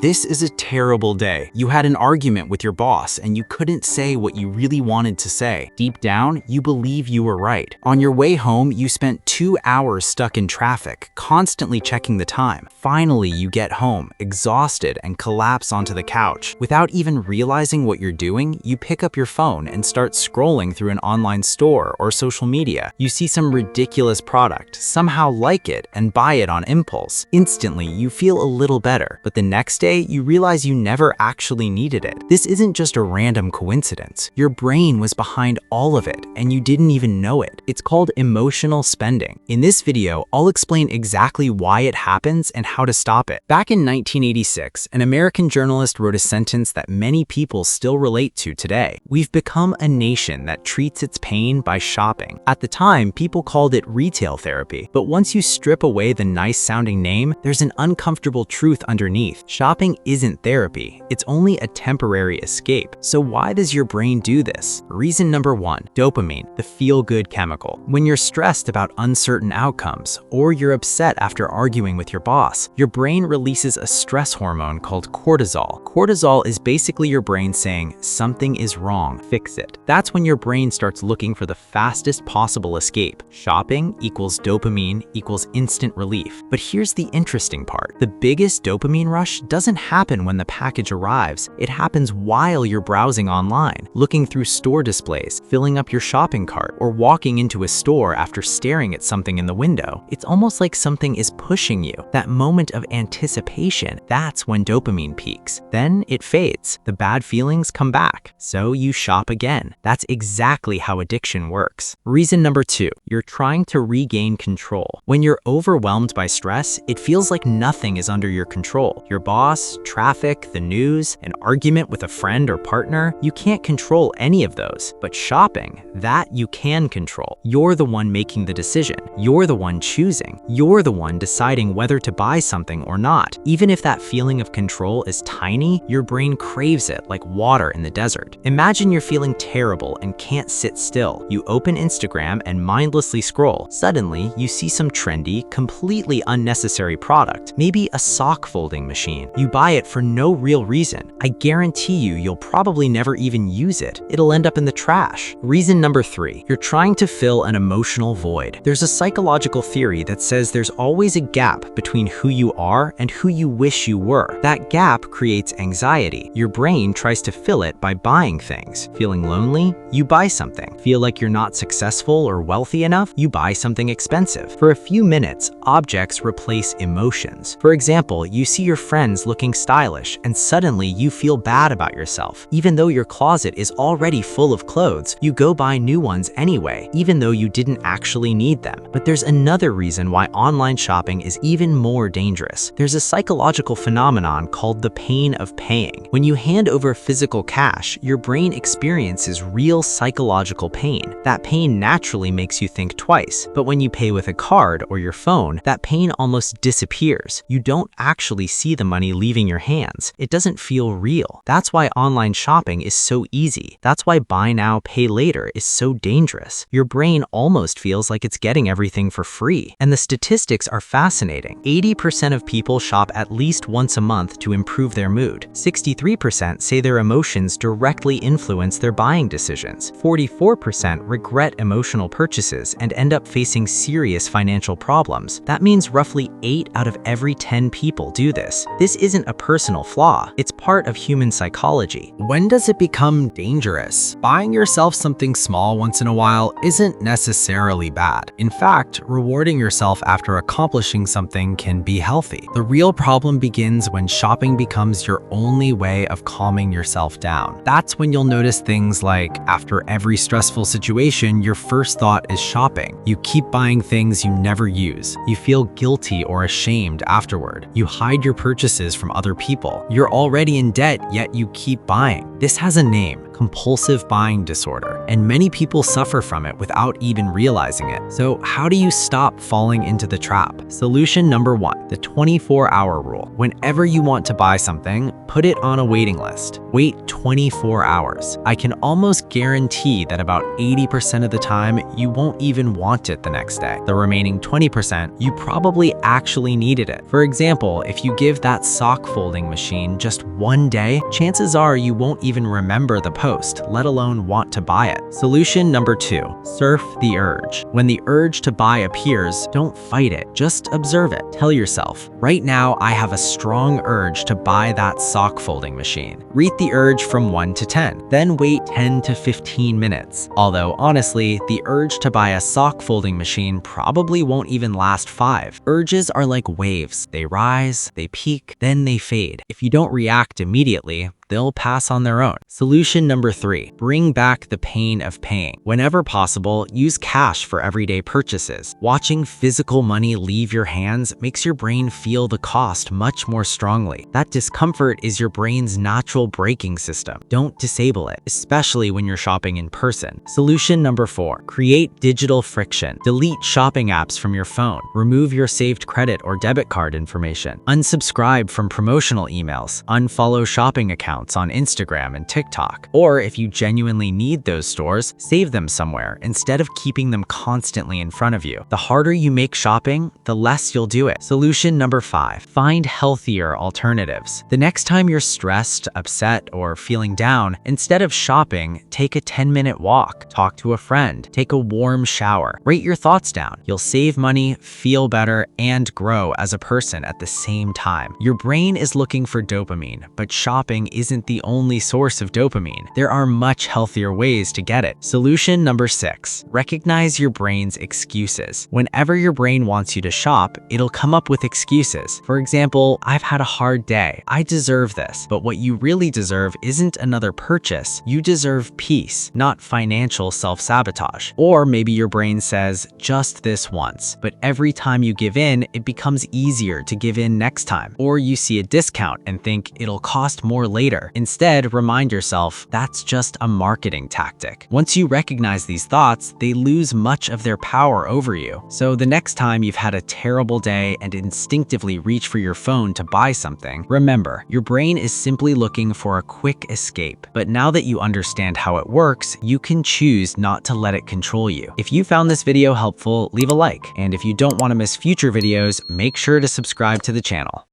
This is a terrible day. You had an argument with your boss and you couldn't say what you really wanted to say. Deep down, you believe you were right. On your way home, you spent 2 hours stuck in traffic, constantly checking the time. Finally, you get home, exhausted, and collapse onto the couch. Without even realizing what you're doing, you pick up your phone and start scrolling through an online store or social media. You see some ridiculous product, somehow like it, and buy it on impulse. Instantly, you feel a little better, but the next day, you realize you never actually needed it. This isn't just a random coincidence. Your brain was behind all of it, and you didn't even know it. It's called emotional spending. In this video, I'll explain exactly why it happens and how to stop it. Back in 1986, an American journalist wrote a sentence that many people still relate to today. We've become a nation that treats its pain by shopping. At the time, people called it retail therapy, but once you strip away the nice-sounding name, there's an uncomfortable truth underneath. Shopping isn't therapy. It's only a temporary escape. So why does your brain do this? Reason number 1, dopamine, the feel-good chemical. When you're stressed about uncertain outcomes, or you're upset after arguing with your boss, your brain releases a stress hormone called cortisol. Cortisol is basically your brain saying, something is wrong, fix it. That's when your brain starts looking for the fastest possible escape. Shopping equals dopamine equals instant relief. But here's the interesting part. The biggest dopamine rush doesn't happen when the package arrives. It happens while you're browsing online, looking through store displays, filling up your shopping cart, or walking into a store after staring at something in the window. It's almost like something is pushing you. That moment of anticipation, that's when dopamine peaks. Then it fades. The bad feelings come back. So you shop again. That's exactly how addiction works. Reason number 2, you're trying to regain control. When you're overwhelmed by stress, it feels like nothing is under your control. Your boss, traffic, the news, an argument with a friend or partner, you can't control any of those. But shopping, that you can control. You're the one making the decision. You're the one choosing. You're the one deciding whether to buy something or not. Even if that feeling of control is tiny, your brain craves it like water in the desert. Imagine you're feeling terrible and can't sit still. You open Instagram and mindlessly scroll. Suddenly, you see some trendy, completely unnecessary product, maybe a sock folding machine. You buy it for no real reason. I guarantee you'll probably never even use it. It'll end up in the trash. Reason number 3, you're trying to fill an emotional void. There's a psychological theory that says there's always a gap between who you are and who you wish you were. That gap creates anxiety. Your brain tries to fill it by buying things. Feeling lonely? You buy something. Feel like you're not successful or wealthy enough? You buy something expensive. For a few minutes, objects replace emotions. For example, you see your friends looking stylish and suddenly you feel bad about yourself. Even though your closet is already full of clothes, you go buy new ones anyway, even though you didn't actually need them. But there's another reason why online shopping is even more dangerous. There's a psychological phenomenon called the pain of paying. When you hand over physical cash, your brain experiences real psychological pain. That pain naturally makes you think twice, but when you pay with a card or your phone, that pain almost disappears. You don't actually see the money leaving your hands. It doesn't feel real. That's why online shopping is so easy. That's why buy now, pay later is so dangerous. Your brain almost feels like it's getting everything for free. And the statistics are fascinating. 80% of people shop at least once a month to improve their mood. 63% say their emotions directly influence their buying decisions. 44% regret emotional purchases and end up facing serious financial problems. That means roughly 8 out of every 10 people do this. This isn't a personal flaw. It's part of human psychology. When does it become dangerous? Buying yourself something small once in a while isn't necessarily bad. In fact, rewarding yourself after accomplishing something can be healthy. The real problem begins when shopping becomes your only way of calming yourself down. That's when you'll notice things like, after every stressful situation, your first thought is shopping. You keep buying things you never use. You feel guilty or ashamed afterward. You hide your purchases from other people. You're already in debt, yet you keep buying. This has a name, compulsive buying disorder, and many people suffer from it without even realizing it. So how do you stop falling into the trap? Solution number 1, the 24-hour rule. Whenever you want to buy something, put it on a waiting list. Wait 24 hours. I can almost guarantee that about 80% of the time, you won't even want it the next day. The remaining 20%, you probably actually needed it. For example, if you give that sock folding machine just one day, chances are you won't even remember the post, let alone want to buy it. Solution number 2, surf the urge. When the urge to buy appears, don't fight it, just observe it. Tell yourself, right now I have a strong urge to buy that sock folding machine. Rate the urge from 1 to 10, then wait 10 to 15 minutes. Although honestly, the urge to buy a sock folding machine probably won't even last 5. Urges are like waves. They rise, they peak, then they fade. If you don't react immediately, they'll pass on their own. Solution number 3, bring back the pain of paying. Whenever possible, use cash for everyday purchases. Watching physical money leave your hands makes your brain feel the cost much more strongly. That discomfort is your brain's natural braking system. Don't disable it, especially when you're shopping in person. Solution number 4, create digital friction. Delete shopping apps from your phone. Remove your saved credit or debit card information. Unsubscribe from promotional emails. Unfollow shopping accounts on Instagram and TikTok. Or if you genuinely need those stores, save them somewhere instead of keeping them constantly in front of you. The harder you make shopping, the less you'll do it. Solution number 5, find healthier alternatives. The next time you're stressed, upset, or feeling down, instead of shopping, take a 10-minute walk, talk to a friend, take a warm shower. Write your thoughts down. You'll save money, feel better, and grow as a person at the same time. Your brain is looking for dopamine, but shopping isn't the only source of dopamine. There are much healthier ways to get it. Solution number 6, recognize your brain's excuses. Whenever your brain wants you to shop, it'll come up with excuses. For example, I've had a hard day. I deserve this. But what you really deserve isn't another purchase. You deserve peace, not financial self-sabotage. Or maybe your brain says, just this once. But every time you give in, it becomes easier to give in next time. Or you see a discount and think it'll cost more later. Instead, remind yourself that's just a marketing tactic. Once you recognize these thoughts, they lose much of their power over you. So the next time you've had a terrible day and instinctively reach for your phone to buy something, remember, your brain is simply looking for a quick escape. But now that you understand how it works, you can choose not to let it control you. If you found this video helpful, leave a like. And if you don't want to miss future videos, make sure to subscribe to the channel.